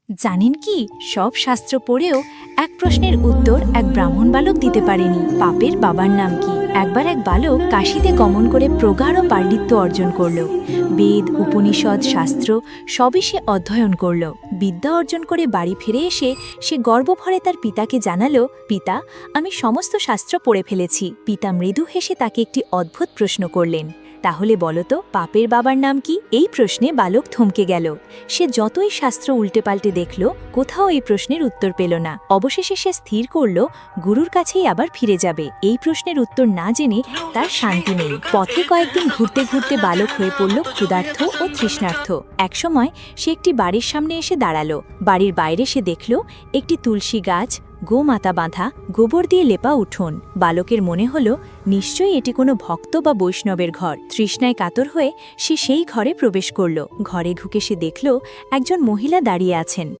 জানেন কি, সব শাস্ত্র পড়েও এক প্রশ্নের উত্তর এক ব্রাহ্মণ বালক দিতে পারেনি। পাপের বাবার নাম কি? একবার এক বালক কাশীতে গমন করে প্রগাঢ় পাণ্ডিত্য অর্জন করল। বেদ, উপনিষদ, শাস্ত্র সবই সে অধ্যয়ন করল। বিদ্যা অর্জন করে বাড়ি ফিরে এসে সে গর্বভরে তার পিতাকে জানালো, পিতা, আমি সমস্ত শাস্ত্র পড়ে ফেলেছি। পিতা মৃদু হেসে তাকে একটি অদ্ভুত প্রশ্ন করলেন, তাহলে বলতো পাপের বাবার নাম কি? এই প্রশ্নে বালক থমকে গেল। সে যতই শাস্ত্র উল্টেপাল্টে দেখল, কোথাও এই প্রশ্নের উত্তর পেল না। অবশেষে সে স্থির করল গুরুর কাছেই আবার ফিরে যাবে। এই প্রশ্নের উত্তর না জেনে তার শান্তি নেই। পথে কয়েকদিন ঘুরতে ঘুরতে বালক হয়ে পড়ল ক্ষুধার্ত ও তৃষ্ণার্ত। একসময় সে একটি বাড়ির সামনে এসে দাঁড়ালো। বাড়ির বাইরে সে দেখল একটি তুলসী গাছ, গোমাতা বাঁধা, গোবর দিয়ে লেপা উঠোন। বালকের মনে হলো নিশ্চয়ই এটি কোনো ভক্ত বা বৈষ্ণবের ঘর। তৃষ্ণায় কাতর হয়ে সে সেই ঘরে প্রবেশ করল। ঘরে ঢুকে সে দেখল একজন মহিলা দাঁড়িয়ে আছেন।